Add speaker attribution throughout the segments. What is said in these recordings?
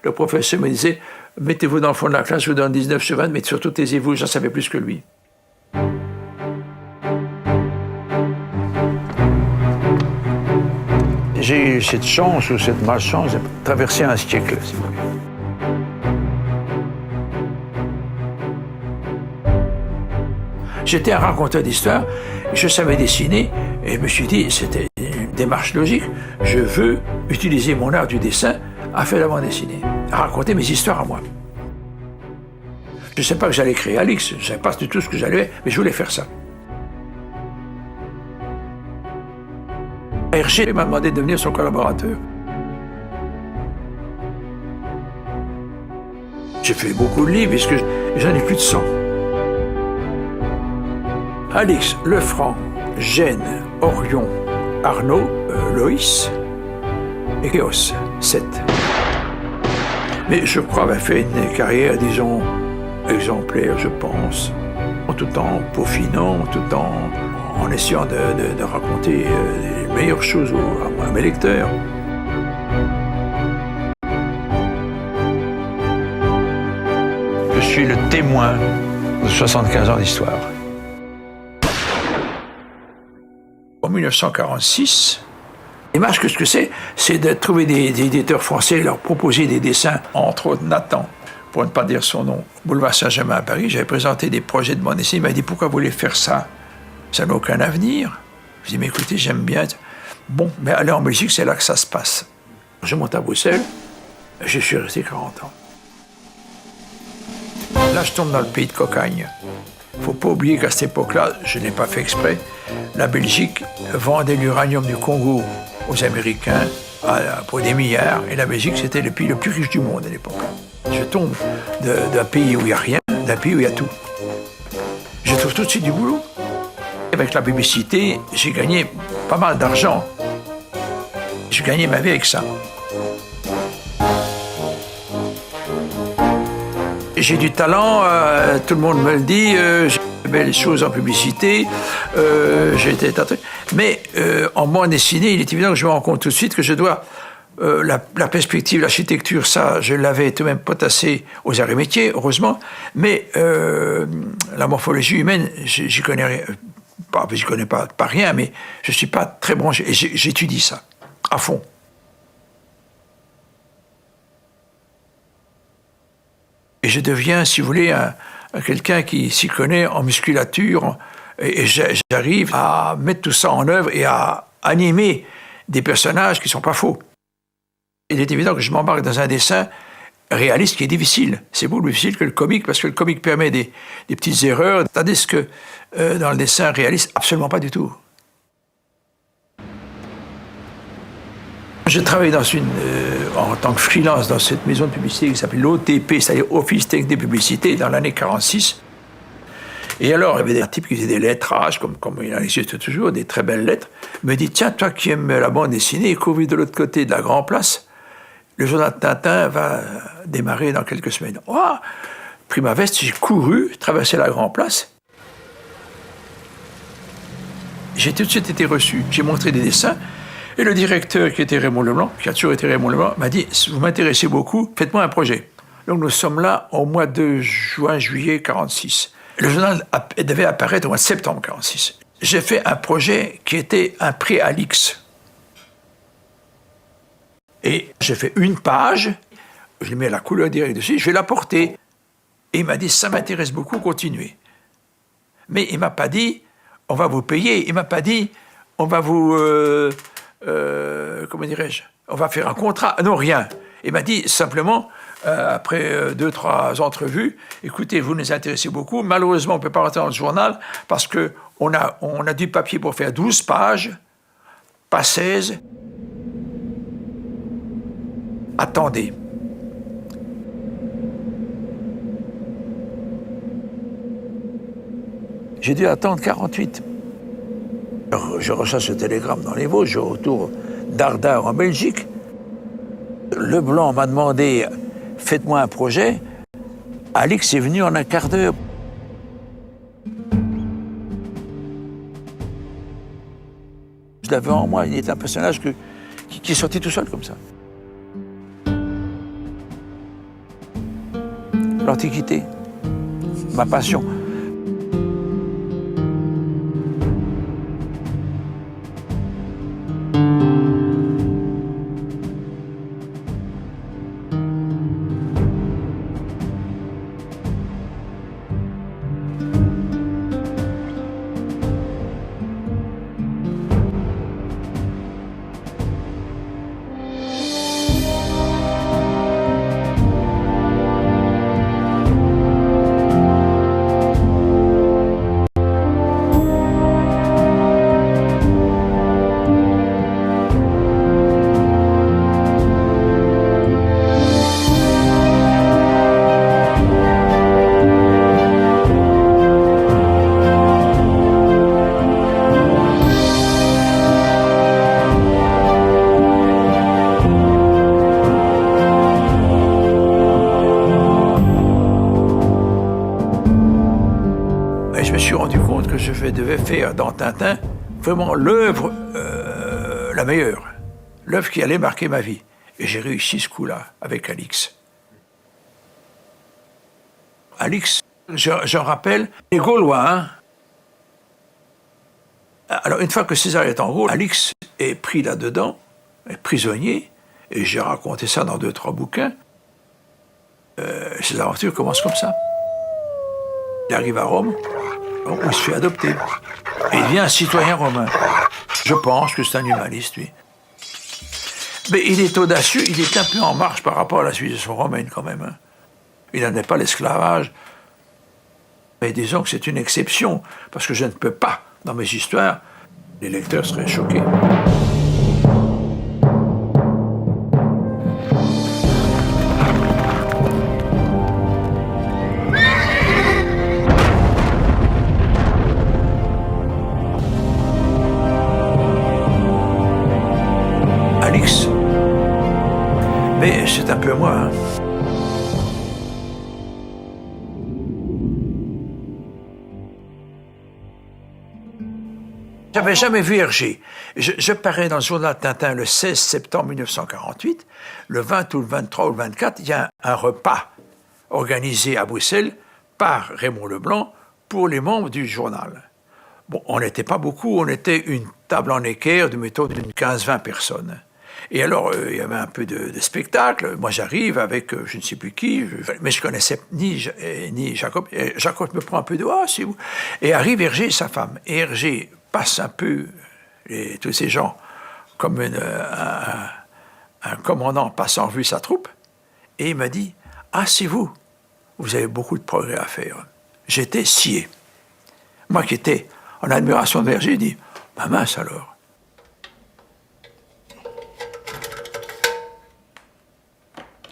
Speaker 1: Le professeur me disait, mettez-vous dans le fond de la classe, je vous donne 19 sur 20, mais surtout taisez-vous, j'en savais plus que lui. J'ai eu cette chance ou cette malchance de traverser un siècle, si vous voulez. J'étais un raconteur d'histoire, je savais dessiner, et je me suis dit, c'était une démarche logique, je veux utiliser mon art du dessin à faire la bande dessinée, à raconter mes histoires à moi. Je ne sais pas que j'allais créer Alix, je ne savais pas du tout ce que j'allais, mais je voulais faire ça. Hergé m'a demandé de devenir son collaborateur. J'ai fait beaucoup de livres, puisque j'en ai plus de 100. Alix, Lefranc, Gênes, Orion, Arnaud, Loïs et Kéos, 7. Mais je crois avoir fait une carrière, disons, exemplaire, je pense, tout en peaufinant, tout en essayant de raconter les meilleures choses à mes lecteurs. Je suis le témoin de 75 ans d'histoire. En 1946, l'image, ce que c'est de trouver des éditeurs français, leur proposer des dessins, entre autres Nathan, pour ne pas dire son nom, boulevard Saint-Germain à Paris. J'avais présenté des projets de bande dessinée. Il m'a dit, pourquoi vous voulez faire ça? Ça n'a aucun avenir. Je dis, mais écoutez, j'aime bien. Bon, mais allez en Belgique, c'est là que ça se passe. Je monte à Bruxelles, je suis resté 40 ans. Là, je tombe dans le pays de cocagne. Il ne faut pas oublier qu'à cette époque-là, je n'ai pas fait exprès, la Belgique vendait l'uranium du Congo aux Américains pour des milliards, et la Belgique, c'était le pays le plus riche du monde à l'époque. Je tombe d'un pays où il n'y a rien, d'un pays où il y a tout. Je trouve tout de suite du boulot. Avec la publicité, j'ai gagné pas mal d'argent. J'ai gagné ma vie avec ça. J'ai du talent, tout le monde me le dit, j'ai fait belles choses en publicité, j'ai été tâté. Mais en bande dessinée, il est évident que je me rends compte tout de suite que je dois la perspective, l'architecture, ça, je l'avais tout de même potassé aux arts et métiers, heureusement, mais la morphologie humaine, j'y connais rien. Je connais pas rien, mais je suis pas très branché, et j'étudie ça, à fond. Et je deviens, si vous voulez, quelqu'un qui s'y connaît en musculature, et j'arrive à mettre tout ça en œuvre et à animer des personnages qui ne sont pas faux. Il est évident que je m'embarque dans un dessin réaliste qui est difficile. C'est beaucoup plus difficile que le comique, parce que le comique permet des petites erreurs, tandis que dans le dessin réaliste, absolument pas du tout. Je travaille en tant que freelance dans cette maison de publicité qui s'appelle l'OTP, c'est-à-dire Office Technique de Publicité, dans l'année 46. Et alors, il y avait des types qui faisaient des lettrages, comme il en existe toujours, des très belles lettres. Il me dit, tiens, toi qui aimes la bande dessinée et couru de l'autre côté de la Grand Place, le journal de Tintin va démarrer dans quelques semaines. Oh, pris ma veste, j'ai couru, traversé la Grand Place. J'ai tout de suite été reçu. J'ai montré des dessins. Et le directeur, qui était Raymond Leblanc, qui a toujours été Raymond Leblanc, m'a dit « Vous m'intéressez beaucoup, faites-moi un projet ». Donc nous sommes là au mois de juillet 46. Le journal devait apparaître au mois de septembre 46. J'ai fait un projet qui était un prix Alix. Et j'ai fait une page, je mets la couleur directe dessus, je vais la porter. Et il m'a dit « Ça m'intéresse beaucoup, continuez ». Mais il ne m'a pas dit « On va vous payer ». Il ne m'a pas dit « On va vous... comment dirais-je, on va faire un contrat. Non, rien. Il m'a dit simplement, après 2-3 entrevues, écoutez, vous nous intéressez beaucoup, malheureusement, on ne peut pas rentrer dans le journal parce qu'on a du papier pour faire 12 pages, pas 16. Attendez. J'ai dû attendre 48. Je reçois ce télégramme dans les Vosges, au retour d'Ardard en Belgique. Leblanc m'a demandé, faites-moi un projet. Alix est venu en un quart d'heure. Je l'avais en moi, il est un personnage qui est sorti tout seul comme ça. l'Antiquité, ma passion. Et je me suis rendu compte que je devais faire dans Tintin vraiment l'œuvre la meilleure, l'œuvre qui allait marquer ma vie. Et j'ai réussi ce coup-là avec Alix. Alix, j'en rappelle, les Gaulois. Hein. Alors, une fois que César est en Gaule, Alix est pris là-dedans, est prisonnier, et j'ai raconté ça dans 2-3 bouquins. Ces aventures commencent comme ça. Il arrive à Rome, où il se fait adopter. Et il devient un citoyen romain. Je pense que c'est un humaniste, lui. Mais il est audacieux, il est un peu en marche par rapport à la civilisation romaine, quand même. Hein. Il n'en est pas l'esclavage. Mais disons que c'est une exception, parce que je ne peux pas, dans mes histoires, les lecteurs seraient choqués. Alix. Mais c'est un peu moi. Hein. J'avais jamais vu Hergé. Je parais dans le journal Tintin le 16 septembre 1948. Le 20 ou le 23 ou le 24, il y a un repas organisé à Bruxelles par Raymond Leblanc pour les membres du journal. Bon, on n'était pas beaucoup, on était une table en équerre de méthode d'une 15-20 personnes. Et alors, il y avait un peu de spectacle. Moi, j'arrive avec je ne sais plus qui, mais je connaissais ni Jacob. Et Jacob me prend un peu de « Ah, c'est vous ». Et arrive Hergé et sa femme. Et Hergé passe un peu tous ces gens comme un commandant passe en vue sa troupe. Et il m'a dit « Ah, c'est vous. Vous avez beaucoup de progrès à faire. » J'étais scié. Moi qui étais en admiration de Hergé, il dit « Ma mince alors. »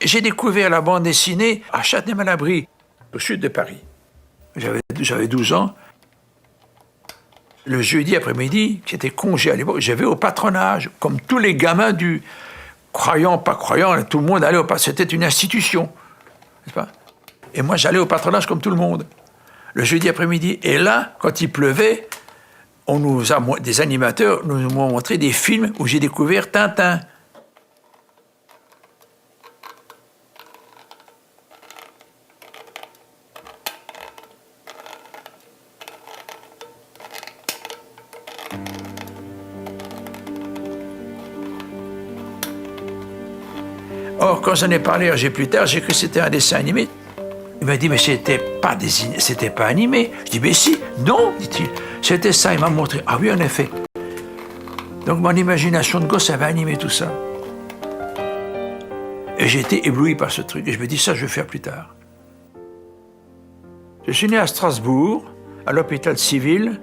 Speaker 1: J'ai découvert la bande dessinée à Châtenay-Malabry, au sud de Paris. J'avais 12 ans. Le jeudi après-midi, qui était congé à l'époque, j'avais au patronage, comme tous les gamins du croyant, pas croyant, tout le monde allait au patronage. C'était une institution, n'est-ce pas? Et moi, j'allais au patronage comme tout le monde. Le jeudi après-midi. Et là, quand il pleuvait, des animateurs nous ont montré des films où j'ai découvert Tintin. Or, quand j'en ai parlé à Hergé plus tard, j'ai cru que c'était un dessin animé. Il m'a dit, mais c'était pas animé. Je dis, mais si, non, dit-il. C'était ça, il m'a montré. Ah oui, en effet. Donc mon imagination de gosse avait animé tout ça. Et j'ai été ébloui par ce truc. Et je me dis, ça, je vais faire plus tard. Je suis né à Strasbourg, à l'hôpital civil,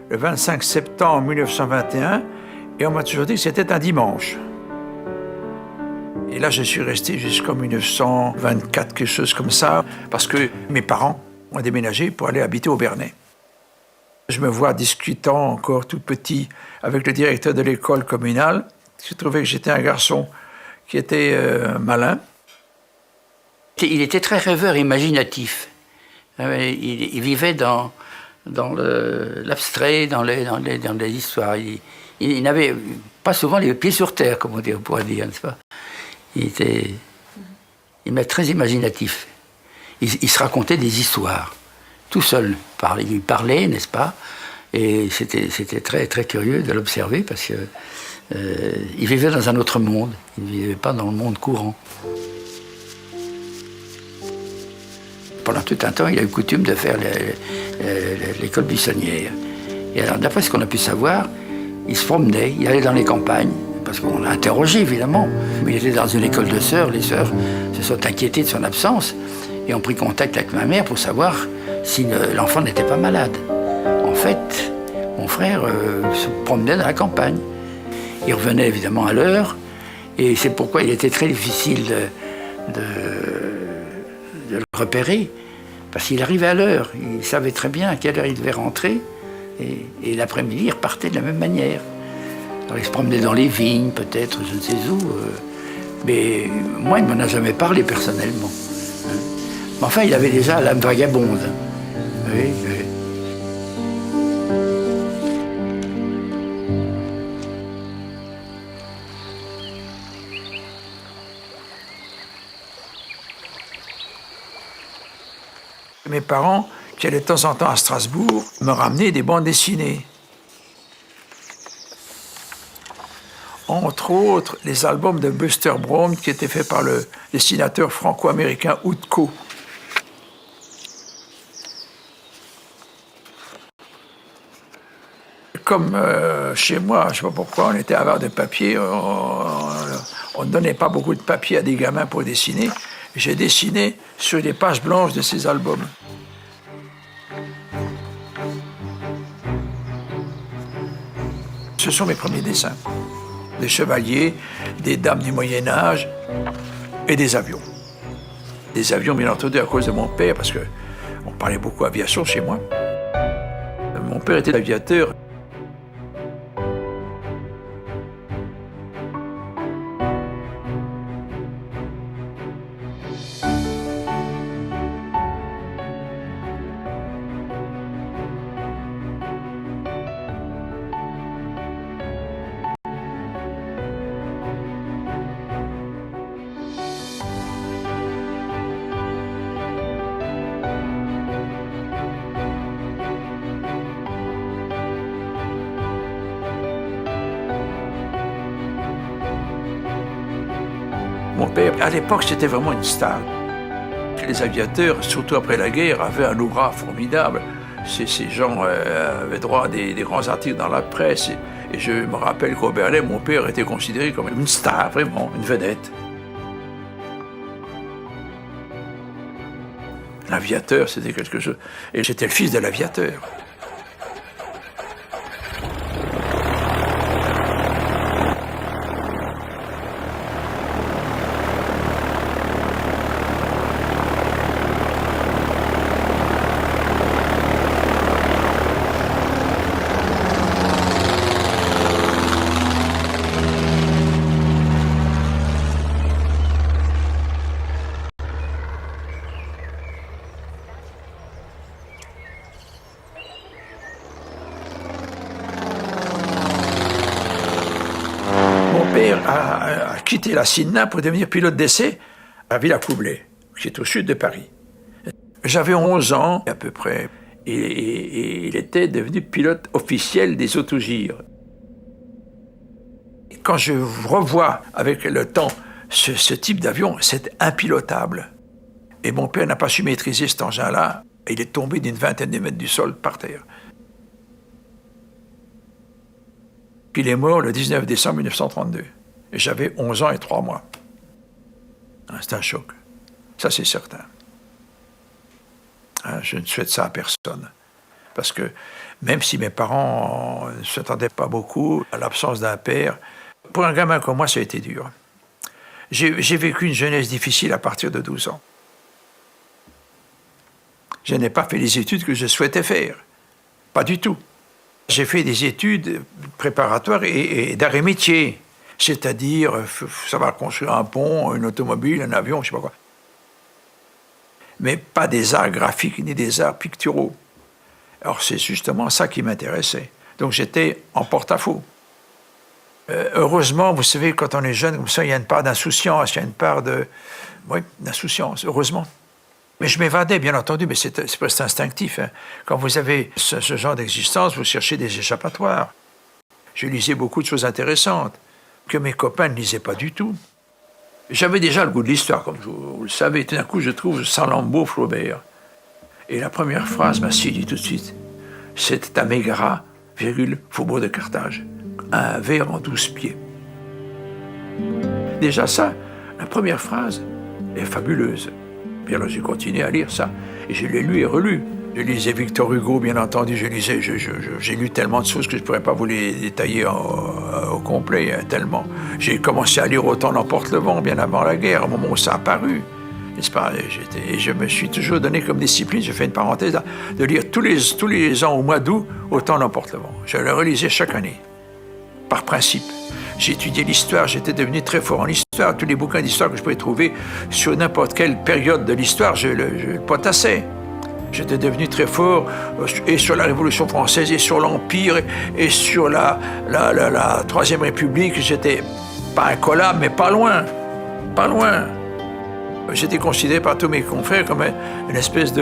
Speaker 1: le 25 septembre 1921, et on m'a toujours dit que c'était un dimanche. Et là, je suis resté jusqu'en 1924, quelque chose comme ça, parce que mes parents ont déménagé pour aller habiter au Bernay. Je me vois discutant encore tout petit avec le directeur de l'école communale. Je trouvais que j'étais un garçon qui était malin.
Speaker 2: Il était très rêveur, imaginatif. Il vivait dans l'abstrait, dans les histoires. Il n'avait pas souvent les pieds sur terre, comme on pourrait dire, n'est-ce pas? Il était très imaginatif. il se racontait des histoires, tout seul. Il parlait, n'est-ce pas? Et c'était très, très curieux de l'observer parce que il vivait dans un autre monde, il ne vivait pas dans le monde courant. Pendant tout un temps, il a eu coutume de faire l'école buissonnière. Et alors, d'après ce qu'on a pu savoir, il se promenait, il allait dans les campagnes, parce qu'on l'a interrogé évidemment. Mais il était dans une école de sœurs, les sœurs se sont inquiétées de son absence et ont pris contact avec ma mère pour savoir si l'enfant n'était pas malade. En fait, mon frère se promenait dans la campagne. Il revenait évidemment à l'heure, et c'est pourquoi il était très difficile de le repérer, parce qu'il arrivait à l'heure. Il savait très bien à quelle heure il devait rentrer, et l'après-midi, il repartait de la même manière. Alors, il se promenait dans les vignes, peut-être, je ne sais où, mais moi, il ne m'en a jamais parlé personnellement. Mais enfin, il avait déjà l'âme vagabonde. Oui, oui.
Speaker 1: Mes parents, qui allaient de temps en temps à Strasbourg, me ramenaient des bandes dessinées. Entre autres, les albums de Buster Brown qui étaient faits par le dessinateur franco-américain Outko. Comme chez moi, je ne sais pas pourquoi, on était avare de papier, on ne donnait pas beaucoup de papier à des gamins pour dessiner. J'ai dessiné sur les pages blanches de ces albums. Ce sont mes premiers dessins. Des chevaliers, des dames du Moyen-Âge et des avions. Des avions, bien entendu, à cause de mon père, parce qu'on parlait beaucoup aviation chez moi. Mon père était aviateur. Mon père, à l'époque, c'était vraiment une star. Les aviateurs, surtout après la guerre, avaient un aura formidable. Ces gens avaient droit à des grands articles dans la presse. Et je me rappelle qu'au Berlin, mon père était considéré comme une star, vraiment, une vedette. L'aviateur, c'était quelque chose. Et j'étais le fils de l'aviateur. Mon père a quitté la CINA pour devenir pilote d'essai à Villacoublay, qui est au sud de Paris. J'avais 11 ans à peu près, et il était devenu pilote officiel des autogires. Quand je revois avec le temps ce type d'avion, c'est impilotable. Et mon père n'a pas su maîtriser cet engin-là, et il est tombé d'une vingtaine de mètres du sol par terre. Puis il est mort le 19 décembre 1932. Et j'avais 11 ans et 3 mois. C'est un choc. Ça, c'est certain. Je ne souhaite ça à personne. Parce que même si mes parents ne s'attendaient pas beaucoup à l'absence d'un père, pour un gamin comme moi, ça a été dur. J'ai vécu une jeunesse difficile à partir de 12 ans. Je n'ai pas fait les études que je souhaitais faire. Pas du tout. J'ai fait des études préparatoires et d'arts et métiers, c'est-à-dire savoir construire un pont, une automobile, un avion, je ne sais pas quoi. Mais pas des arts graphiques ni des arts picturaux. Alors c'est justement ça qui m'intéressait. Donc j'étais en porte-à-faux. Heureusement, vous savez, quand on est jeune comme ça, il y a une part d'insouciance, il y a une part d'insouciance, heureusement. Mais je m'évadais, bien entendu, mais c'est presque instinctif. Hein. Quand vous avez ce genre d'existence, vous cherchez des échappatoires. Je lisais beaucoup de choses intéressantes que mes copains ne lisaient pas du tout. J'avais déjà le goût de l'histoire, comme vous le savez. Tout d'un coup, je trouve Salammbô, Flaubert. Et la première phrase m'a séduit tout de suite. C'est à Mégara, virgule, Faubourg de Carthage. Un vers en 12 pieds. Déjà ça, la première phrase est fabuleuse. Puis alors j'ai continué à lire ça. Et je l'ai lu et relu. Je lisais Victor Hugo, bien entendu. J'ai lu tellement de choses que je ne pourrais pas vous les détailler au complet, hein, tellement. J'ai commencé à lire Autant n'emporte le vent, bien avant la guerre, au moment où ça a apparu. N'est-ce pas? Et je me suis toujours donné comme discipline, je fais une parenthèse là, de lire tous les ans au mois d'août Autant n'emporte le vent. Je le relisais chaque année, par principe. J'ai étudié l'histoire, j'étais devenu très fort en histoire. Tous les bouquins d'histoire que je pouvais trouver sur n'importe quelle période de l'histoire, je le potassais. J'étais devenu très fort et sur la Révolution française, et sur l'Empire, et sur la Troisième République. J'étais pas incollable, mais pas loin. Pas loin. J'étais considéré par tous mes confrères comme une espèce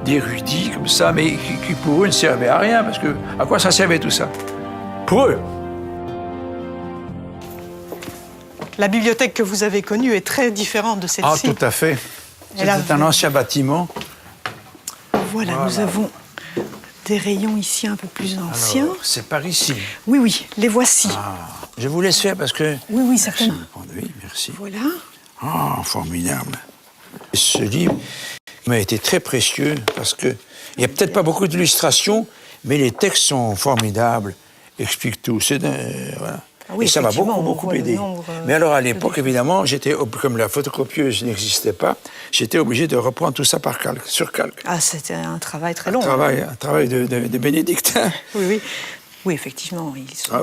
Speaker 1: d'érudit, comme ça, mais qui pour eux ne servait à rien, parce que à quoi ça servait tout ça? Pour eux.
Speaker 3: La bibliothèque que vous avez connue est très différente de celle-ci.
Speaker 4: Ah, tout à fait. C'était un ancien bâtiment.
Speaker 3: Voilà, nous avons des rayons ici un peu plus anciens.
Speaker 4: Alors, c'est par ici.
Speaker 3: Oui, oui, les voici.
Speaker 4: Ah, je vous laisse faire parce que...
Speaker 3: Oui, oui, certainement.
Speaker 4: Oui, merci.
Speaker 3: Voilà.
Speaker 4: Ah, formidable. Ce livre m'a été très précieux parce que il n'y a peut-être pas beaucoup d'illustrations, mais les textes sont formidables, expliquent tout. Voilà.
Speaker 3: Ah oui,
Speaker 4: et ça m'a beaucoup aidé. Mais alors, à l'époque, évidemment, comme la photocopieuse n'existait pas, j'étais obligé de reprendre tout ça sur calque.
Speaker 3: Ah, c'était un travail très long.
Speaker 4: Un travail de bénédictin.
Speaker 3: Oui, oui. Oui, effectivement.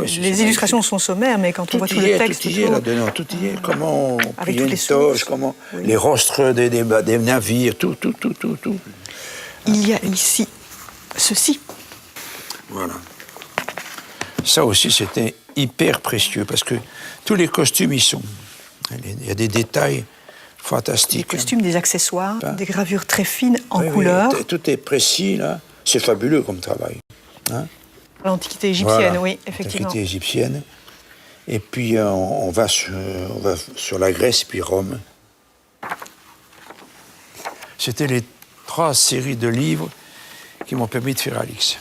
Speaker 3: Les illustrations sont sommaires, mais quand on voit tout le texte...
Speaker 4: Tout y est là-dedans, tout y est. Comment plier une toge, comment les rostres des navires, tout.
Speaker 3: Il y a ici ceci.
Speaker 4: Voilà. Ça aussi, c'était hyper précieux, parce que tous les costumes y sont. Il y a des détails fantastiques.
Speaker 3: Des costumes, des accessoires, des gravures très fines en couleur.
Speaker 4: Oui, tout est précis, là. C'est fabuleux comme travail. Hein?
Speaker 3: L'Antiquité égyptienne,
Speaker 4: voilà.
Speaker 3: oui, effectivement.
Speaker 4: L'Antiquité égyptienne. Et puis, on va sur la Grèce, puis Rome. C'était les 3 séries de livres qui m'ont permis de faire Alix.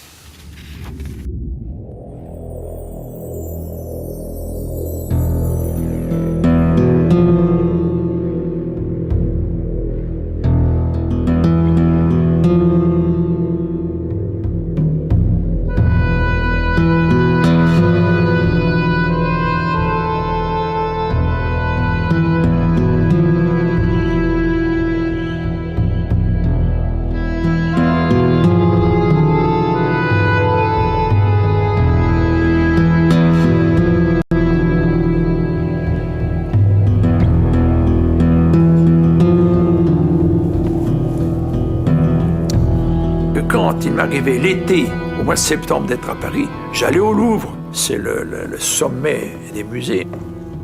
Speaker 1: Quand il m'arrivait l'été, au mois de septembre, d'être à Paris, j'allais au Louvre, c'est le sommet des musées.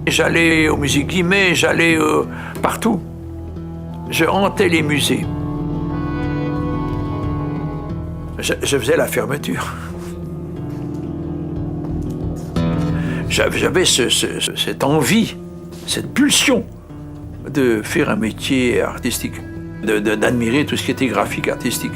Speaker 1: J'allais au musée Guimet, j'allais partout. Je hantais les musées. Je faisais la fermeture. J'avais cette envie, cette pulsion de faire un métier artistique, d'admirer tout ce qui était graphique artistique.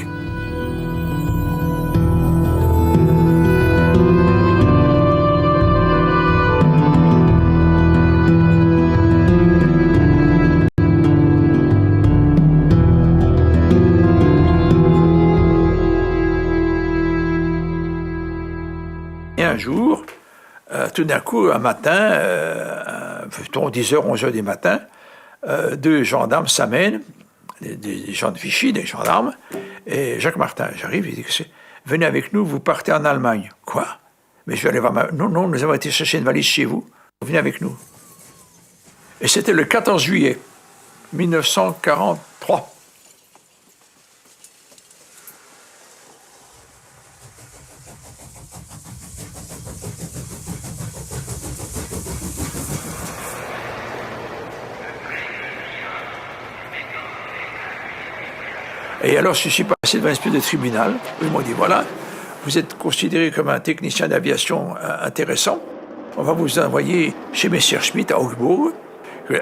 Speaker 1: Et un jour, tout d'un coup, un matin, 10h, 11h du matin, 2 gendarmes s'amènent, des gens de Vichy, des gendarmes, et Jacques Martin, j'arrive, il dit « Venez avec nous, vous partez en Allemagne. » Quoi? Mais je vais aller voir Non, nous avons été chercher une valise chez vous, venez avec nous. Et c'était le 14 juillet 1943. Et alors, je suis passé devant une espèce de tribunal, où ils m'ont dit, voilà, vous êtes considéré comme un technicien d'aviation intéressant, on va vous envoyer chez Messerschmitt à Augsbourg.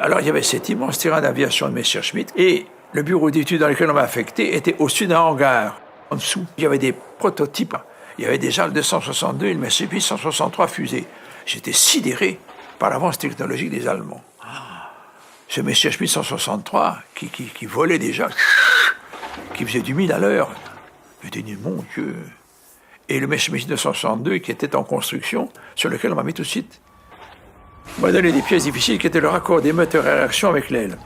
Speaker 1: Alors, il y avait cet immense terrain d'aviation de Messerschmitt, et le bureau d'études dans lequel on m'a affecté était au-dessus d'un hangar. En dessous, il y avait des prototypes. Il y avait déjà le 262 et le Messerschmitt 163 fusées. J'étais sidéré par l'avance technologique des Allemands. Ce Messerschmitt 163 qui volait déjà, qui faisait du 1000 à l'heure. Je me dis, mon Dieu. Et le Messerschmitt 262 qui était en construction, sur lequel on m'a mis tout de suite. On m'a donné des pièces difficiles qui étaient le raccord des moteurs à réaction avec l'aile.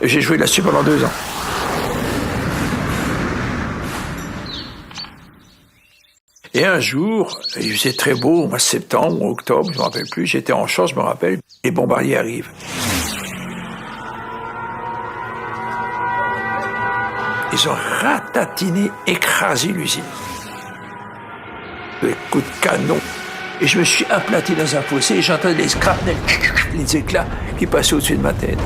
Speaker 1: Et j'ai joué là-dessus pendant 2 ans. Et un jour, il faisait très beau, au mois de septembre ou octobre, je ne me rappelle plus, j'étais en champ, je me rappelle, les bombardiers arrivent. Ils ont ratatiné, écrasé l'usine. Des coups de canon. Et je me suis aplati dans un fossé et j'entendais les scrapnels, les éclats qui passaient au-dessus de ma tête.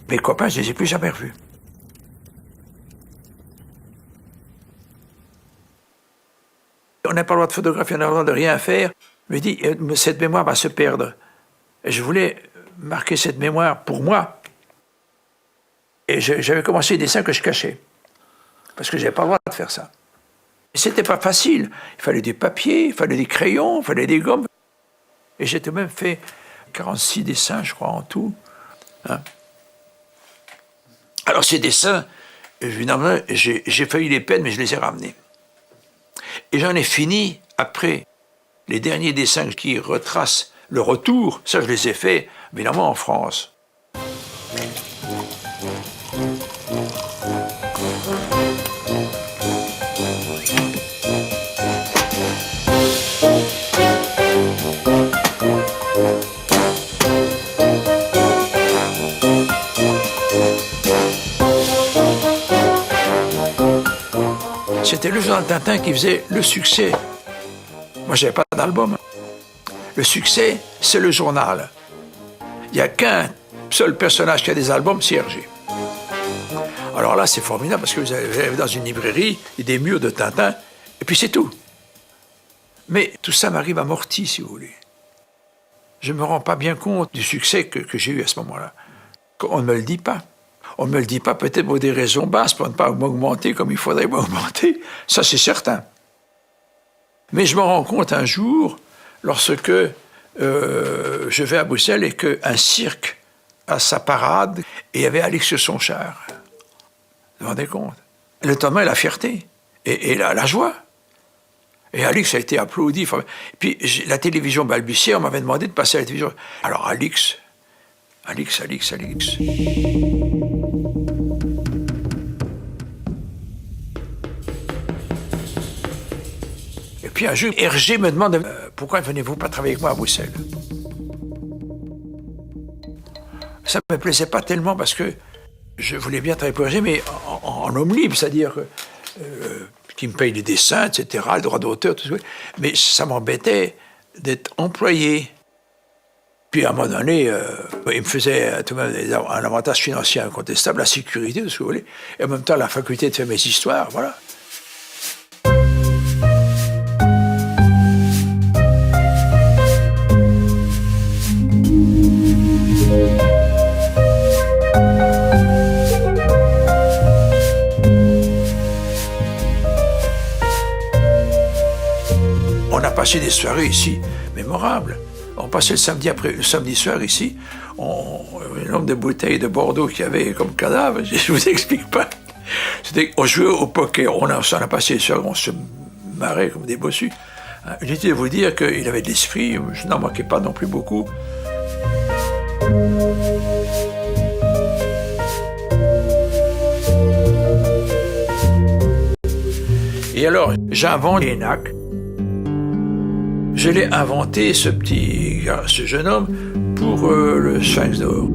Speaker 1: Mes copains, je ne les ai plus jamais revus. On n'a pas le droit de photographier, on n'a pas le droit de rien faire. Je me dis, cette mémoire va se perdre. Et je voulais marquer cette mémoire pour moi. Et j'avais commencé des dessins que je cachais. Parce que je n'avais pas le droit de faire ça. Et c'était pas facile. Il fallait des papiers, il fallait des crayons, il fallait des gommes. Et j'ai tout de même fait 46 dessins, je crois, en tout. Hein? Alors ces dessins, évidemment, j'ai failli les peindre, mais je les ai ramenés. Et j'en ai fini, après les derniers dessins qui retracent le retour, ça je les ai faits, évidemment, en France. C'était le journal Tintin qui faisait le succès. Moi, j'avais pas d'album. Le succès, c'est le journal. Il n'y a qu'un seul personnage qui a des albums, c'est Hergé. Alors là, c'est formidable parce que vous avez dans une librairie des murs de Tintin, et puis c'est tout. Mais tout ça m'arrive à Morty, si vous voulez. Je ne me rends pas bien compte du succès que j'ai eu à ce moment-là. On ne me le dit pas. On ne me le dit pas peut-être pour des raisons basses, pour ne pas m'augmenter comme il faudrait m'augmenter. Ça, c'est certain. Mais je me rends compte un jour, lorsque je vais à Bruxelles et qu'un cirque a sa parade, et il y avait Alix Sonchard. Vous vous rendez compte? Le temps et la fierté, et la joie. Et Alix a été applaudi. Et puis la télévision balbutiait, on m'avait demandé de passer à la télévision. Alors Alix. Et puis un jour, Hergé me demande pourquoi ne venez-vous pas travailler avec moi à Bruxelles? Ça ne me plaisait pas tellement parce que je voulais bien travailler pour Hergé, mais en homme libre, c'est-à-dire qui me paye les dessins, etc., le droit d'auteur, tout ça. Mais ça m'embêtait d'être employé. Puis à un moment donné, il me faisait tout de même un avantage financier incontestable, la sécurité, tout ce que vous voulez, et en même temps la faculté de faire mes histoires, voilà. On a passé des soirées ici mémorables. On passait le samedi soir ici, le nombre de bouteilles de Bordeaux qu'il y avait comme cadavre, je vous explique pas. On jouait au poker, on a passé les soirs, on se marrait comme des bossus. J'étais de vous dire qu'il avait de l'esprit, je n'en manquais pas non plus beaucoup. Et alors, j'invente l'ENAC. Je l'ai inventé, ce jeune homme, pour le Sphinx d'or.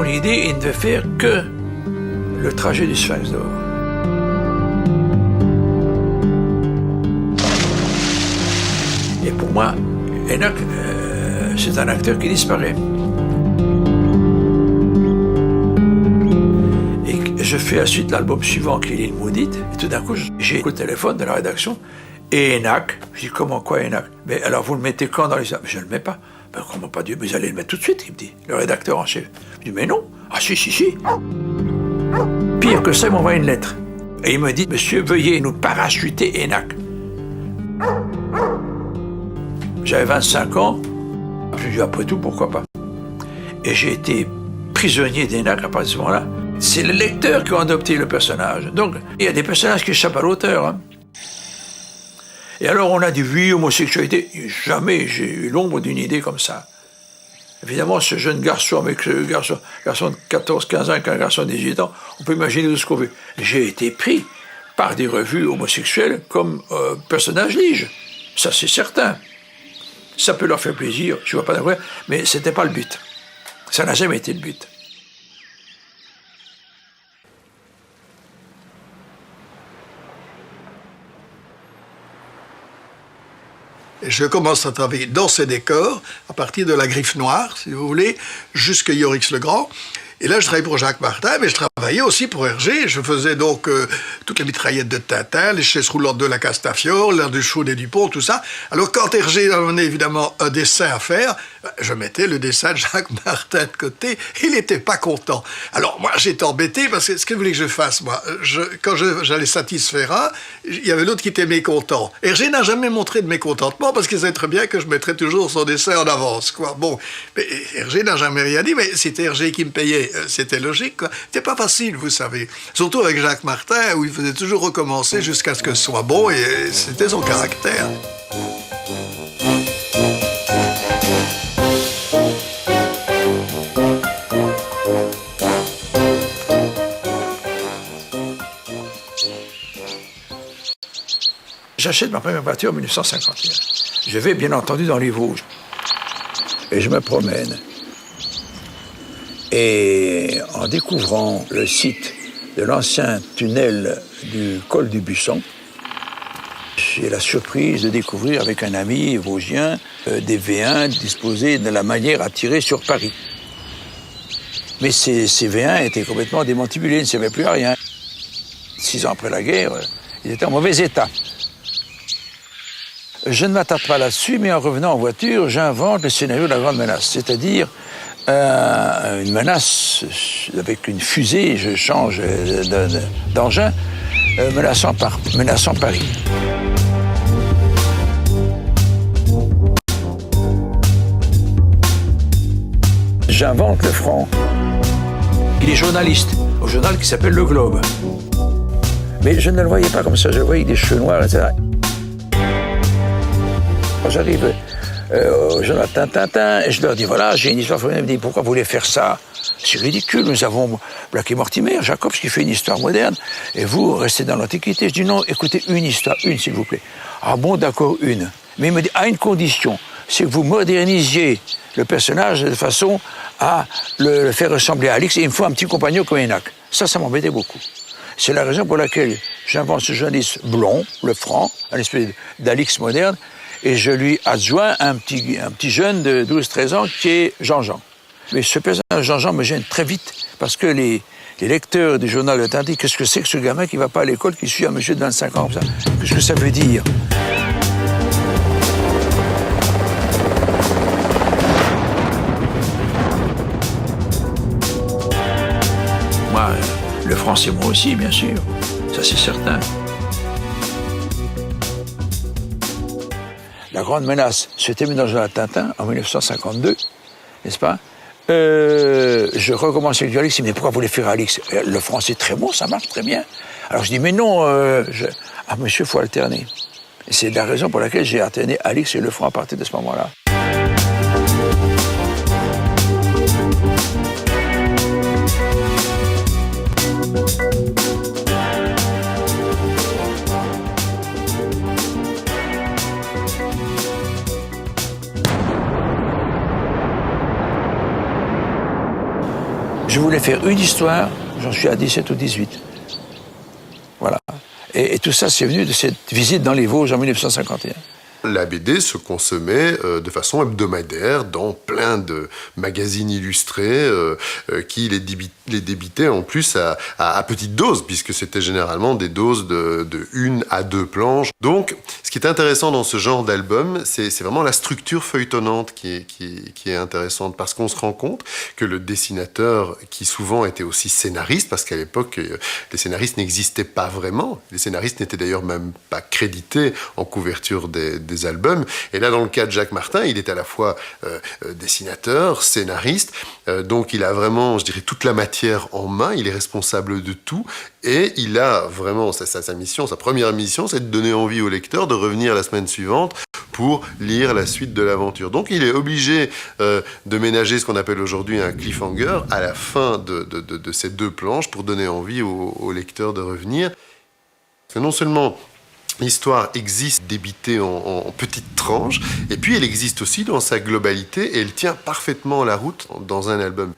Speaker 1: mon idée, il ne devait faire que le trajet du Sphinx d'or. Et pour moi, Enoch, c'est un acteur qui disparaît. Et je fais ensuite l'album suivant, qui est L'île maudite, et tout d'un coup, j'ai le téléphone de la rédaction, et Enoch, je dis, comment, quoi Enoch? Mais alors, vous le mettez quand dans les... Mais je ne le mets pas. Ben, comment pas Dieu, mais vous allez le mettre tout de suite, il me dit, le rédacteur en chef. Je dis, mais non. Ah, si. Pire que ça, il m'envoie une lettre. Et il me dit, monsieur, veuillez nous parachuter Enoch. J'avais 25 ans. Je lui ai dit, après tout, pourquoi pas. Et j'ai été prisonnier d'Enoch à partir de ce moment-là. C'est les lecteurs qui ont adopté le personnage. Donc, il y a des personnages qui échappent à l'auteur. Hein. Et alors, on a dit, oui, homosexualité. Jamais j'ai eu l'ombre d'une idée comme ça. Évidemment, ce jeune garçon avec ce garçon de 14-15 ans avec un garçon de 18 ans, on peut imaginer tout ce qu'on veut. J'ai été pris par des revues homosexuelles comme personnage lige. Ça, c'est certain. Ça peut leur faire plaisir, je ne vois pas d'intérêt, mais ce n'était pas le but. Ça n'a jamais été le but.
Speaker 5: Et je commence à travailler dans ces décors, à partir de La Griffe Noire, si vous voulez, jusqu'à Yorix le Grand. Et là, je travaillais pour Jacques Martin, mais je travaillais aussi pour Hergé. Je faisais donc toutes les mitraillettes de Tintin, les chaises roulantes de la Castafiore, l'air du Chaude et Dupont, tout ça. Alors, quand Hergé avait évidemment un dessin à faire, je mettais le dessin de Jacques Martin de côté. Il n'était pas content. Alors, moi, j'étais embêté parce que ce qu'il voulait que je fasse, moi, quand j'allais satisfaire un, il y avait l'autre qui était mécontent. Hergé n'a jamais montré de mécontentement parce qu'il savait très bien que je mettrais toujours son dessin en avance, quoi. Bon, mais Hergé n'a jamais rien dit, mais c'était Hergé qui me payait. C'était logique, quoi. C'était pas facile, vous savez. Surtout avec Jacques Martin, où il faisait toujours recommencer jusqu'à ce que ce soit bon, et c'était son caractère.
Speaker 1: J'achète ma première voiture en 1951. Je vais bien entendu dans les Vosges. Et je me promène. Et en découvrant le site de l'ancien tunnel du col du Buisson, j'ai la surprise de découvrir avec un ami vosgien des V1 disposés de la manière à tirer sur Paris. Mais ces V1 étaient complètement démantibulés, ils ne servaient plus à rien. 6 ans après la guerre, ils étaient en mauvais état. Je ne m'attarde pas là-dessus, mais en revenant en voiture, j'invente le scénario de la grande menace, c'est-à-dire une menace avec une fusée, je change d'engin, menaçant Paris. J'invente le Franc. Il est journaliste, au journal qui s'appelle Le Globe. Mais je ne le voyais pas comme ça, je le voyais avec des cheveux noirs, etc. J'arrive au journal Tintin et je leur dis, voilà, j'ai une histoire. Ils me disent, pourquoi vous voulez faire ça? C'est ridicule, nous avons Black et Mortimer, Jacobs qui fait une histoire moderne, et vous restez dans l'Antiquité. Je dis, non, écoutez, une histoire, une s'il vous plaît. Ah bon, d'accord, une. Mais il me dit, à une condition, c'est que vous modernisiez le personnage de façon à le faire ressembler à Alix, et il me faut un petit compagnon comme Enoch. Ça m'embêtait beaucoup. C'est la raison pour laquelle j'invente ce journaliste blond, le Franc, un espèce d'Alix moderne, et je lui adjoins un petit jeune de 12-13 ans qui est Jean-Jean. Mais ce personnage Jean-Jean me gêne très vite, parce que les lecteurs du journal de Tintin disent, qu'est-ce que c'est que ce gamin qui ne va pas à l'école, qui suit un monsieur de 25 ans comme ça? Qu'est-ce que ça veut dire? Moi, le Franc, c'est moi aussi, bien sûr. Ça, c'est certain. La grande menace se termine dans le journal Tintin en 1952, n'est-ce pas? Je recommence avec Alix, mais pourquoi vous voulez faire Alix? Le Franc, c'est très bon, ça marche très bien. Alors je dis, mais non, ah monsieur, il faut alterner. Et c'est la raison pour laquelle j'ai alterné Alix et le Franc à partir de ce moment-là. Je voulais faire une histoire, j'en suis à 17 ou 18. Voilà. Et tout ça, c'est venu de cette visite dans les Vosges en 1951.
Speaker 6: La BD se consommait de façon hebdomadaire dans plein de magazines illustrés qui les débitaient en plus à petite dose, puisque c'était généralement des doses de 1 à 2 planches. Donc, ce qui est intéressant dans ce genre d'album, c'est vraiment la structure feuilletonnante qui est intéressante, parce qu'on se rend compte que le dessinateur, qui souvent était aussi scénariste, parce qu'à l'époque, les scénaristes n'existaient pas vraiment, les scénaristes n'étaient d'ailleurs même pas crédités en couverture des albums. Et là, dans le cas de Jacques Martin, il est à la fois dessinateur, scénariste, donc il a vraiment, je dirais, toute la matière en main, il est responsable de tout, et il a vraiment, sa mission, sa première mission, c'est de donner envie au lecteur de revenir la semaine suivante pour lire la suite de l'aventure. Donc il est obligé de ménager ce qu'on appelle aujourd'hui un cliffhanger à la fin de ces 2 planches pour donner envie au lecteur de revenir. Parce que non seulement l'histoire existe débitée en petites tranches, et puis elle existe aussi dans sa globalité, et elle tient parfaitement la route dans un album.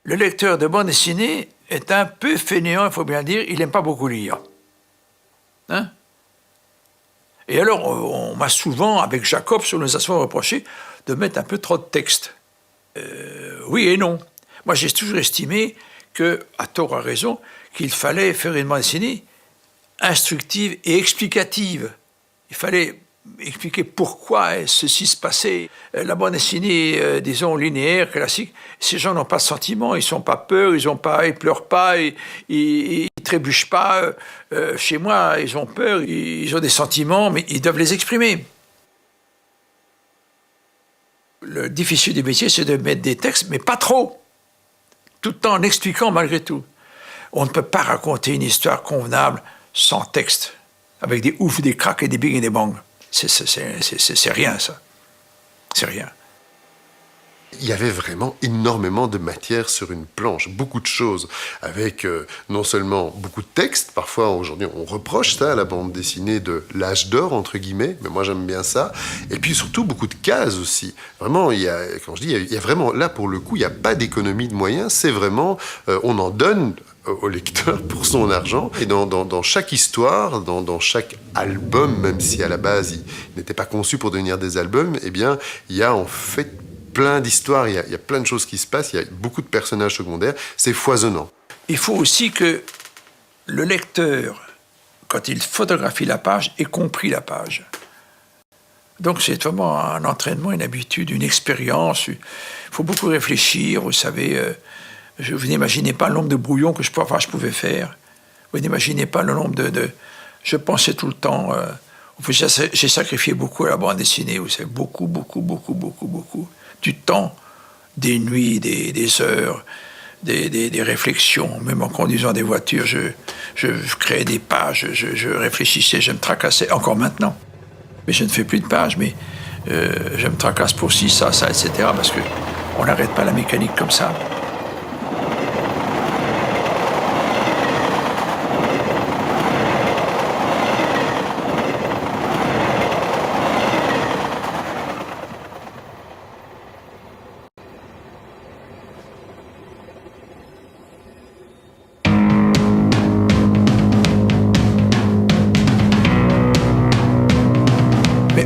Speaker 1: Le lecteur de bande dessinée est un peu fainéant, il faut bien le dire, il n'aime pas beaucoup lire. Hein? Et alors, on m'a souvent, avec Jacob, on nous a souvent reproché de mettre un peu trop de texte. Oui et non. Moi, j'ai toujours estimé que, à tort ou à raison, qu'il fallait faire une bande dessinée instructive et explicative. Il fallait expliquer pourquoi ceci se passait. La bande dessinée, disons, linéaire, classique, ces gens n'ont pas de sentiments, ils n'ont pas peur, ils pleurent pas, ils trébuchent pas. Chez moi, ils ont peur, ils ont des sentiments, mais ils doivent les exprimer. Le difficile du métier, c'est de mettre des textes, mais pas trop, tout en expliquant malgré tout. On ne peut pas raconter une histoire convenable sans texte, avec des oufs, des cracks et des bigs et des bangs. C'est rien, ça. C'est rien.
Speaker 6: Il y avait vraiment énormément de matière sur une planche, beaucoup de choses, avec non seulement beaucoup de textes, parfois aujourd'hui on reproche ça à la bande dessinée de l'âge d'or, entre guillemets, mais moi j'aime bien ça, et puis surtout beaucoup de cases aussi. Vraiment, il y a vraiment, là pour le coup, il n'y a pas d'économie de moyens, c'est vraiment, on en donne au lecteur pour son argent, et dans chaque histoire, dans chaque album, même si à la base il n'était pas conçu pour devenir des albums, eh bien il y a en fait plein d'histoires, il y a plein de choses qui se passent, il y a beaucoup de personnages secondaires, c'est foisonnant.
Speaker 1: Il faut aussi que le lecteur, quand il photographie la page, ait compris la page. Donc c'est vraiment un entraînement, une habitude, une expérience. Il faut beaucoup réfléchir, vous savez. Vous n'imaginez pas le nombre de brouillons que je pouvais faire. Vous n'imaginez pas le nombre de... Je pensais tout le temps... j'ai sacrifié beaucoup à la bande dessinée, vous savez, beaucoup. Du temps, des nuits, des heures, des réflexions. Même en conduisant des voitures, je créais des pages, je réfléchissais, je me tracassais, encore maintenant. Mais je ne fais plus de pages, mais je me tracasse pour ci, ça, etc. Parce qu'on n'arrête pas la mécanique comme ça.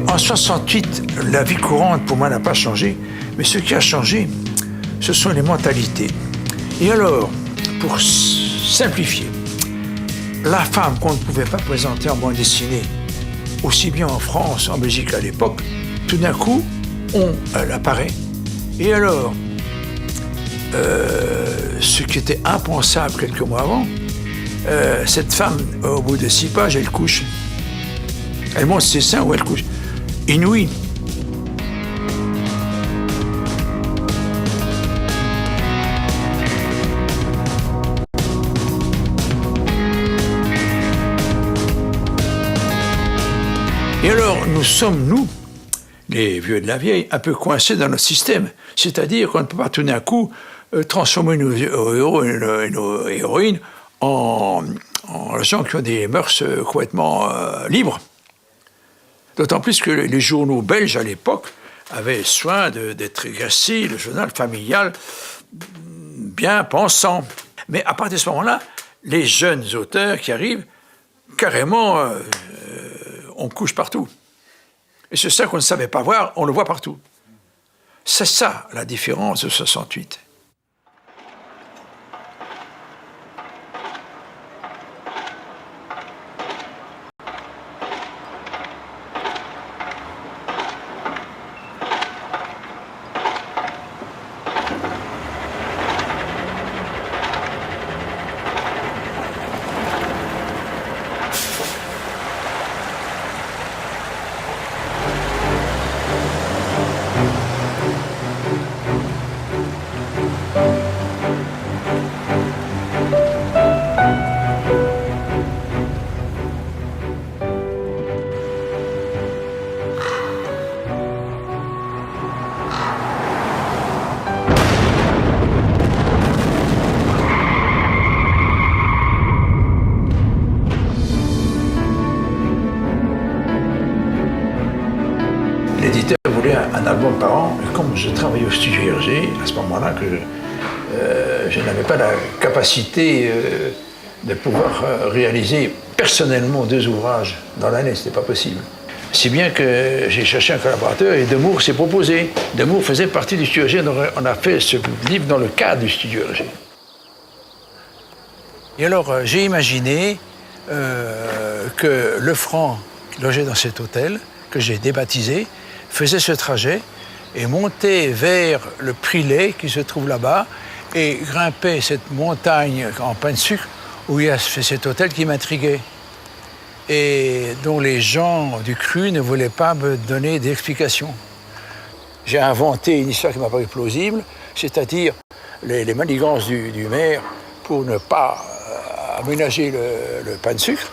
Speaker 1: En 68, la vie courante, pour moi, n'a pas changé. Mais ce qui a changé, ce sont les mentalités. Et alors, pour simplifier, la femme qu'on ne pouvait pas présenter en bande dessinée, aussi bien en France, en Belgique à l'époque, tout d'un coup, elle apparaît. Et alors, ce qui était impensable quelques mois avant, cette femme, au bout de 6 pages, elle couche. Elle monte ses seins ou elle couche. Inouï. Et alors, nous sommes, nous, les vieux de la vieille, un peu coincés dans notre système. C'est-à-dire qu'on ne peut pas tout d'un coup transformer nos héros et nos héroïnes en en gens qui ont des mœurs complètement libres. D'autant plus que les journaux belges à l'époque avaient soin d'être exercés, le journal familial, bien pensant. Mais à partir de ce moment-là, les jeunes auteurs qui arrivent, carrément, on couche partout. Et c'est ça qu'on ne savait pas voir, on le voit partout. C'est ça la différence de 68. L'éditeur voulait un album par an, et comme je travaillais au studio Hergé, à ce moment-là, que je n'avais pas la capacité de pouvoir réaliser personnellement 2 ouvrages dans l'année, ce n'était pas possible. Si bien que j'ai cherché un collaborateur et Demour s'est proposé. Demour faisait partie du studio Hergé, donc on a fait ce livre dans le cadre du studio Hergé. Et alors j'ai imaginé que Lefranc, qui logeait dans cet hôtel, que j'ai débaptisé, faisait ce trajet et montait vers le Prilay qui se trouve là-bas et grimpait cette montagne en pain de sucre où il y a cet hôtel qui m'intriguait et dont les gens du cru ne voulaient pas me donner d'explications. J'ai inventé une histoire qui m'a paru plausible, c'est-à-dire les manigances du maire pour ne pas aménager le pain de sucre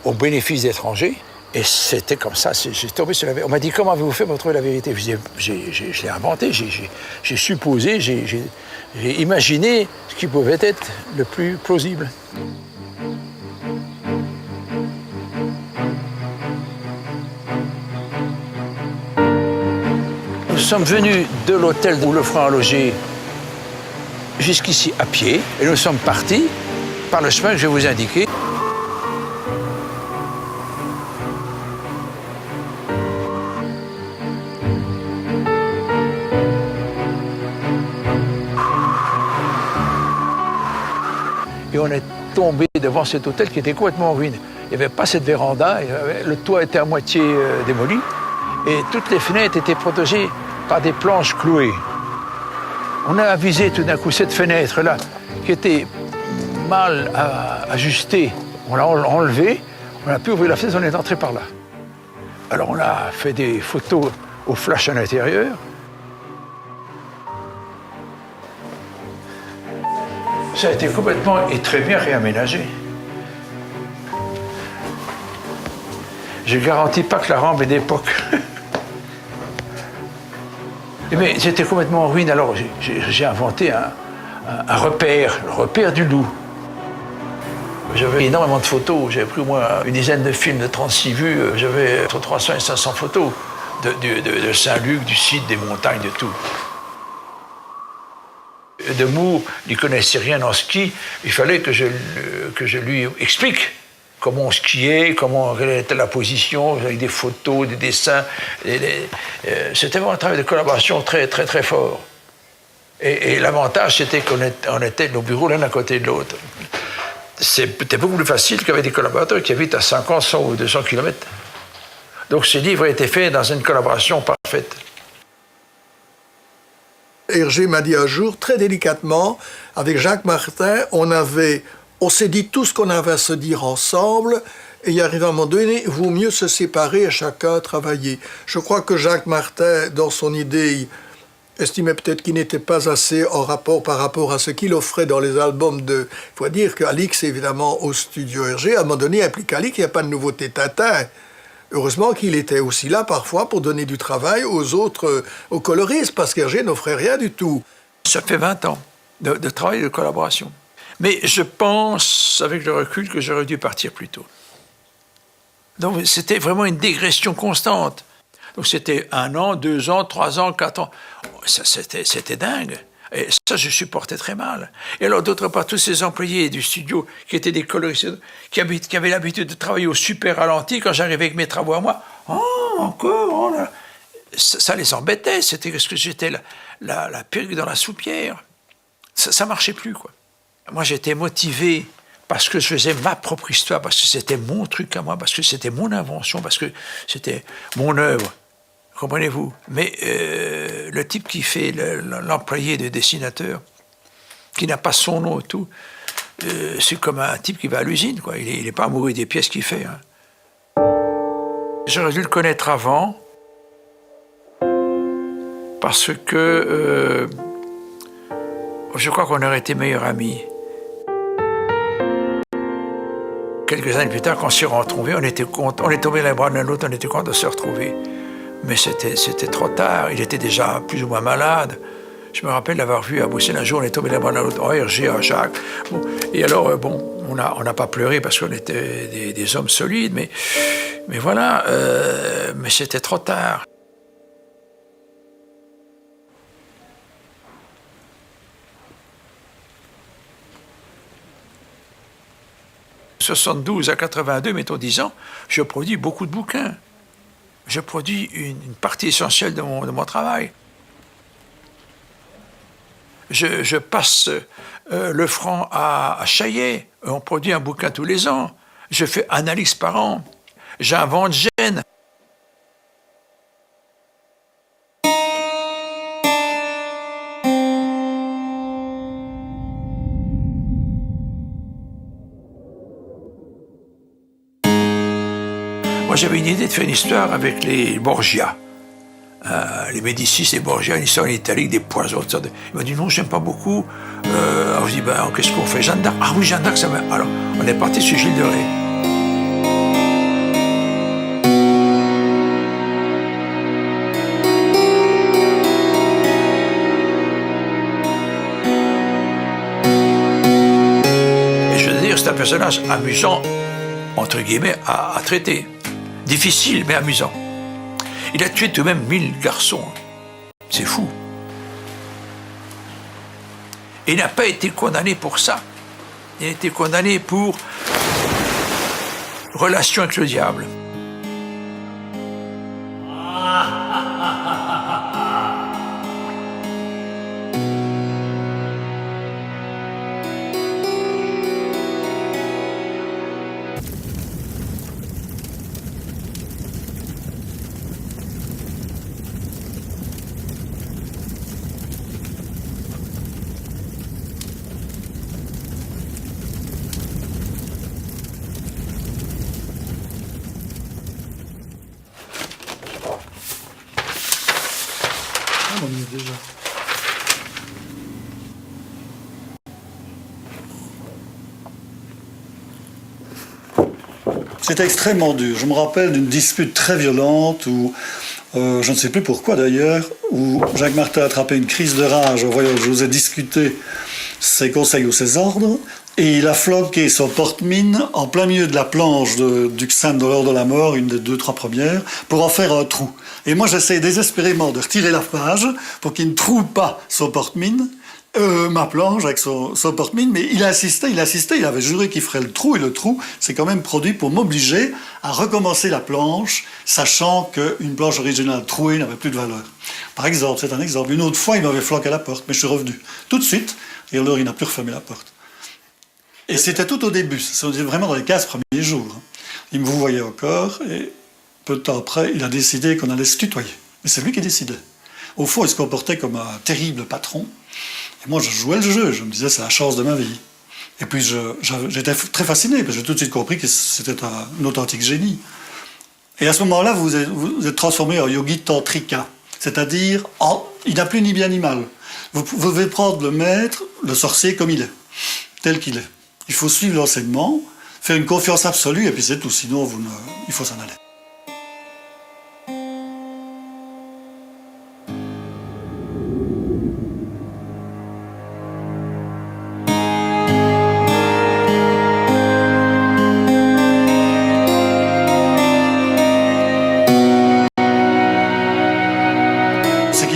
Speaker 1: au bénéfice d'étrangers. Et c'était comme ça, j'ai tombé sur la vérité. On m'a dit, comment avez-vous fait pour trouver la vérité? Je l'ai inventé, j'ai supposé, j'ai imaginé ce qui pouvait être le plus plausible. Nous sommes venus de l'hôtel où Lefranc a logé jusqu'ici à pied, et nous sommes partis par le chemin que je vais vous indiquer. Et on est tombé devant cet hôtel qui était complètement en ruine. Il n'y avait pas cette véranda, le toit était à moitié démoli et toutes les fenêtres étaient protégées par des planches clouées. On a avisé tout d'un coup cette fenêtre-là qui était mal ajustée. On l'a enlevée, on a pu ouvrir la fenêtre, on est entré par là. Alors on a fait des photos au flash à l'intérieur. Ça a été complètement et très bien réaménagé. Je ne garantis pas que la rampe est d'époque. Mais c'était complètement en ruine, alors j'ai inventé un repère, le repère du loup. J'avais énormément de photos, j'avais pris au moins une dizaine de films de 36 vues, j'avais entre 300 et 500 photos de Saint-Luc, du site, des montagnes, de tout. Demour n'y connaissait rien en ski, il fallait que je lui explique comment on skiait, quelle était la position, avec des photos, des dessins. C'était vraiment un travail de collaboration très, très, très fort. Et l'avantage, c'était qu'on était nos bureaux l'un à côté de l'autre. C'était beaucoup plus facile qu'avec des collaborateurs qui habitent à 50, 100 ou 200 km. Donc ce livre a été fait dans une collaboration parfaite.
Speaker 5: Hergé m'a dit un jour, très délicatement, avec Jacques Martin, on s'est dit tout ce qu'on avait à se dire ensemble, et il arrive un moment donné, il vaut mieux se séparer et chacun travailler. Je crois que Jacques Martin, dans son idée, estimait peut-être qu'il n'était pas assez en rapport par rapport à ce qu'il offrait dans les albums de... Il faut dire qu'Alix, évidemment, au studio Hergé, à un moment donné, implique Alix, il n'y a pas de nouveauté Tintin. Heureusement qu'il était aussi là parfois pour donner du travail aux autres, aux coloristes, parce qu'Hergé n'offrait rien du tout.
Speaker 1: Ça fait 20 ans de travail de collaboration. Mais je pense, avec le recul, que j'aurais dû partir plus tôt. Donc c'était vraiment une dégression constante. Donc c'était 1 an, 2 ans, 3 ans, 4 ans. C'était dingue. Et ça, je supportais très mal. Et alors, d'autre part, tous ces employés du studio qui étaient des coloristes, qui avaient l'habitude de travailler au super ralenti, quand j'arrivais avec mes travaux à moi, encore, là. Ça les embêtait. C'était parce que j'étais la perruque dans la soupière. Ça marchait plus, quoi. Moi, j'étais motivé parce que je faisais ma propre histoire, parce que c'était mon truc à moi, parce que c'était mon invention, parce que c'était mon œuvre. Comprenez-vous? Mais le type qui fait l'employé de dessinateur, qui n'a pas son nom et tout, c'est comme un type qui va à l'usine, quoi. Il n'est pas amoureux des pièces qu'il fait. Hein. J'aurais dû le connaître avant, parce que je crois qu'on aurait été meilleurs amis. Quelques années plus tard, quand on s'est retrouvés, on est tombés les bras l'un l'autre, on était contents de se retrouver. Mais c'était trop tard, il était déjà plus ou moins malade. Je me rappelle l'avoir vu à Bruxelles un jour, on est tombés les bras l'un l'autre, oh, Hergé, oh, Jacques. Bon. Et alors, on n'a pas pleuré parce qu'on était des hommes solides, mais voilà, mais c'était trop tard. De 72 à 82, mettons 10 ans, je produis beaucoup de bouquins. Je produis une partie essentielle de mon travail. Je passe le franc à Chaillet. On produit un bouquin tous les ans. Je fais un Alix par an. J'invente Gênes. Moi, j'avais une idée de faire une histoire avec les Borgia. Les Médicis, les Borgia, une histoire en Italie, des poisons, tout ça. Il m'a dit non, j'aime pas beaucoup. Alors je dis, qu'est-ce qu'on fait? Jeanne d'Arc. Ah oui, Jeanne d'Arc, ça va. Alors, on est parti sur Gilles de Ré. Et je veux dire, c'est un personnage amusant, entre guillemets, à traiter. Difficile, mais amusant. Il a tué tout de même 1000 garçons. C'est fou. Et il n'a pas été condamné pour ça. Il a été condamné pour relation avec le diable.
Speaker 7: C'était extrêmement dur. Je me rappelle d'une dispute très violente où, je ne sais plus pourquoi d'ailleurs, où Jacques Martin a attrapé une crise de rage en voyant que je osais discuter ses conseils ou ses ordres, et il a flanqué son porte-mine en plein milieu de la planche d'Uxane dans l'heure de la mort, une des 2-3 premières, pour en faire un trou. Et moi j'essayais désespérément de retirer la page pour qu'il ne trouve pas son porte-mine, ma planche avec son porte-mine, mais il insistait, il avait juré qu'il ferait le trou, et le trou s'est quand même produit pour m'obliger à recommencer la planche, sachant qu'une planche originale trouée n'avait plus de valeur. Par exemple, c'est un exemple. Une autre fois, il m'avait flanqué la porte, mais je suis revenu tout de suite, et alors il n'a plus refermé la porte. Et c'était tout au début, c'était vraiment dans les 15 premiers jours. Il me voyait encore, et peu de temps après, il a décidé qu'on allait se tutoyer. Mais c'est lui qui décidait. Au fond, il se comportait comme un terrible patron. Et moi, je jouais le jeu, je me disais, c'est la chance de ma vie. Et puis, j'étais très fasciné, parce que j'ai tout de suite compris que c'était un authentique génie. Et à ce moment-là, vous êtes transformé en yogi tantrika, c'est-à-dire, il n'a plus ni bien ni mal. Vous devez prendre le maître, le sorcier, comme il est, tel qu'il est. Il faut suivre l'enseignement, faire une confiance absolue, et puis c'est tout, sinon, il faut s'en aller.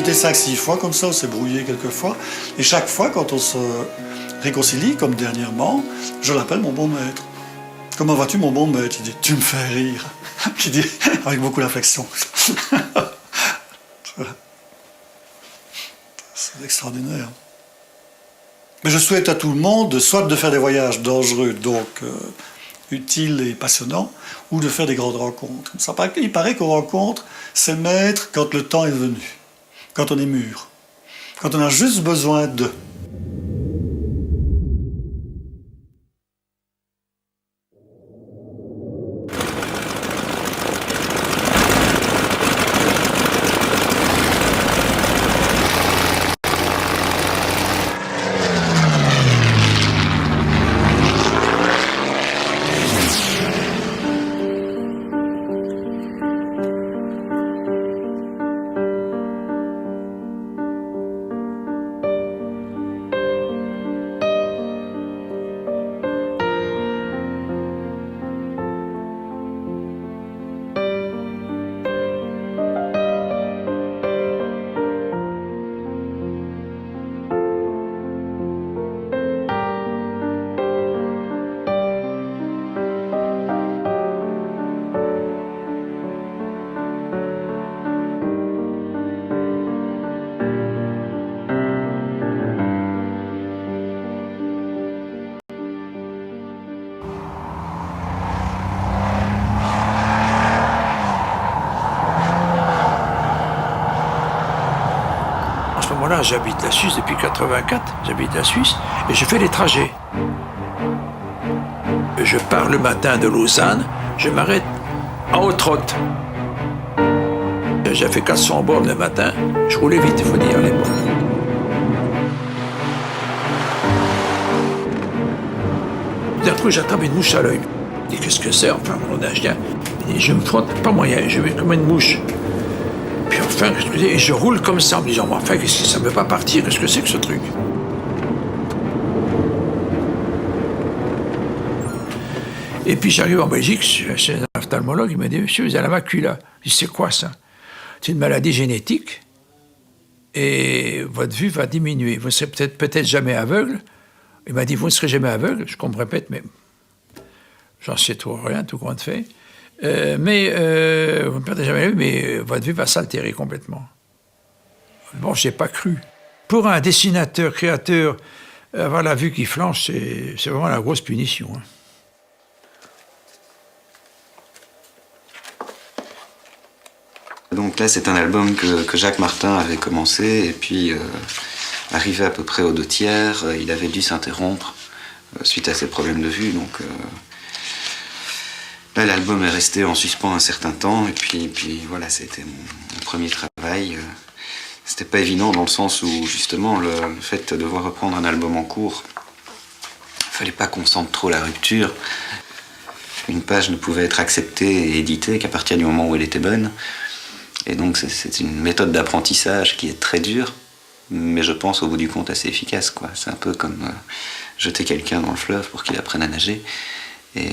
Speaker 7: quitté 5-6 fois comme ça, on s'est brouillé quelques fois. Et chaque fois, quand on se réconcilie, comme dernièrement, je l'appelle mon bon maître. Comment vas-tu, mon bon maître? Il dit, tu me fais rire. Il dit, avec beaucoup d'affection. C'est extraordinaire. Mais je souhaite à tout le monde soit de faire des voyages dangereux, donc utiles et passionnants, ou de faire des grandes rencontres. Il paraît qu'on rencontre ses maîtres quand le temps est venu, quand on est mûr, quand on a juste besoin d'eux.
Speaker 1: Là, j'habite la Suisse depuis 84, j'habite la Suisse, et je fais les trajets. Je pars le matin de Lausanne, je m'arrête à Autrotte. J'ai fait 400 bornes le matin, je roulais vite, il faut dire, les bornes. D'un coup, j'attrape une mouche à l'œil. Je dis, qu'est-ce que c'est? Enfin, mon âge, et je me frotte, pas moyen, je vais comme une mouche. Puis enfin, et je roule comme ça en me disant, enfin, qu'est-ce que ça ne peut pas partir? Qu'est-ce que c'est que ce truc? Et puis j'arrive en Belgique, chez un ophtalmologue, il m'a dit, monsieur, vous avez la macula. Je dis, c'est quoi ça? C'est une maladie génétique et votre vue va diminuer. Vous ne serez peut-être jamais aveugle. Il m'a dit, vous ne serez jamais aveugle. Je me répète, mais j'en sais trop rien, tout compte fait. Vous ne perdez jamais la vue, mais votre vue va s'altérer complètement. Bon, je n'ai pas cru. Pour un dessinateur, créateur, avoir la vue qui flanche, c'est vraiment la grosse punition. Hein.
Speaker 8: Donc là, c'est un album que Jacques Martin avait commencé, et puis arrivé à peu près aux 2/3, il avait dû s'interrompre suite à ses problèmes de vue. Donc là, l'album est resté en suspens un certain temps, et puis voilà, c'était mon premier travail. C'était pas évident dans le sens où, justement, le fait de devoir reprendre un album en cours, il fallait pas qu'on sente trop la rupture. Une page ne pouvait être acceptée et éditée qu'à partir du moment où elle était bonne. Et donc c'est une méthode d'apprentissage qui est très dure, mais je pense au bout du compte assez efficace, quoi. C'est un peu comme jeter quelqu'un dans le fleuve pour qu'il apprenne à nager. Et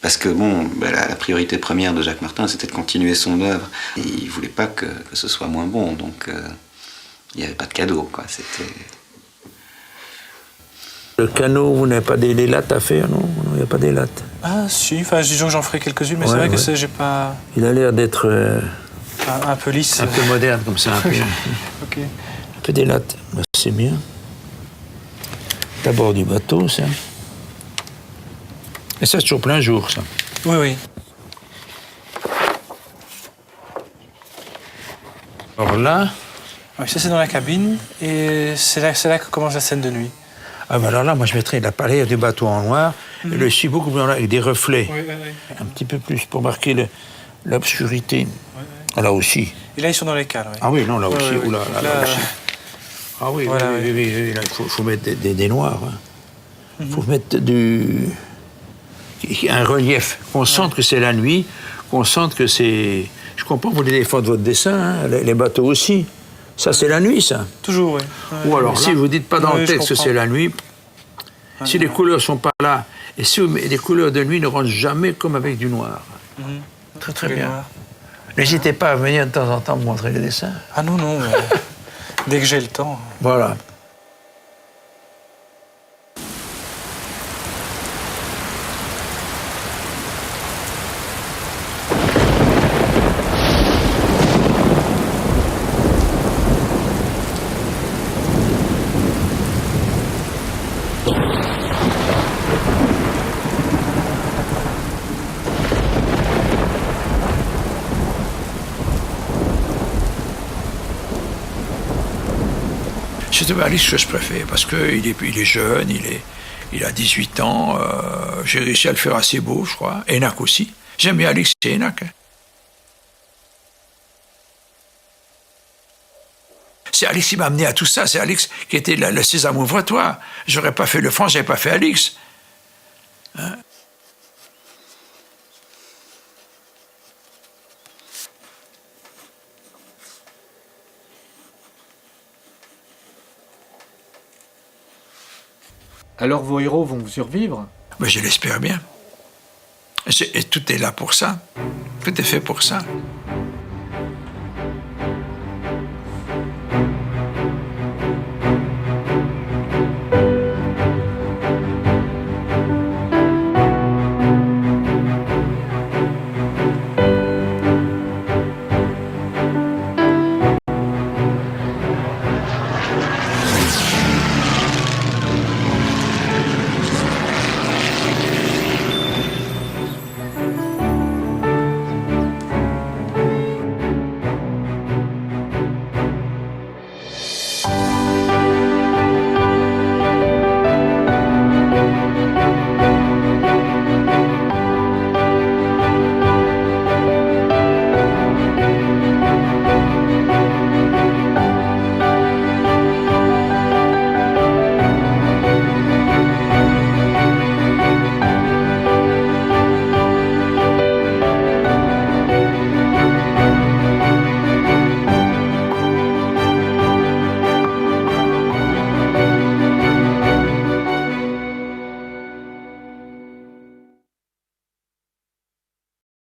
Speaker 8: parce que bon, la priorité première de Jacques Martin, c'était de continuer son œuvre. Et il voulait pas que ce soit moins bon, donc il n'y avait pas de cadeau, quoi. C'était...
Speaker 1: Le canot, vous n'avez pas des lattes à faire, non? Il n'y a pas des lattes.
Speaker 9: Ah si, enfin disons que j'en ferai quelques-unes, mais c'est vrai que j'ai pas...
Speaker 1: Il a l'air d'être...
Speaker 9: un peu lisse.
Speaker 1: Un peu moderne comme ça. Un peu,
Speaker 9: Ok.
Speaker 1: Un peu des lattes, c'est bien. D'abord du bateau, ça. Et ça, c'est toujours plein jour, ça.
Speaker 9: Oui, oui.
Speaker 1: Alors là...
Speaker 9: Oui, ça c'est dans la cabine, et c'est là que commence la scène de nuit.
Speaker 1: Ah ben alors là, moi je mettrais la palette du bateau en noir, et le ciel beaucoup plus en noir, avec des reflets.
Speaker 9: Oui.
Speaker 1: Un petit peu plus pour marquer l'obscurité. Ah, là aussi.
Speaker 9: Et là, ils sont dans les cales, oui.
Speaker 1: Ah oui, non, là aussi.
Speaker 9: Oui.
Speaker 1: Oula, là aussi. Ah oui,
Speaker 9: voilà,
Speaker 1: oui. Là, il faut mettre des noirs. Il faut mettre un relief. Qu'on sente que c'est la nuit, qu'on sente que c'est... Je comprends, vous voulez défendre votre dessin, hein, les bateaux aussi. Ça, c'est la nuit, ça.
Speaker 9: Toujours, oui.
Speaker 1: Ou alors, si vous ne dites pas dans le texte que c'est la nuit, si les couleurs ne sont pas là, et si les couleurs de nuit ne rentrent jamais comme avec du noir. Très, très bien. N'hésitez pas à venir de temps en temps me montrer les dessins.
Speaker 9: Ah non, non, mais dès que j'ai le temps.
Speaker 1: Voilà. C'est Alice que je préfère, parce qu'il est jeune, il a 18 ans, j'ai réussi à le faire assez beau, je crois. Enak aussi. J'aime bien Alix et Enak. C'est Alix qui m'a amené à tout ça, c'est Alix qui était le Sésame ouvre-toi. J'aurais pas fait le France, j'avais pas fait Alix. Hein?
Speaker 10: Alors vos héros vont vous survivre?
Speaker 1: Mais je l'espère bien. Et tout est là pour ça. Tout est fait pour ça.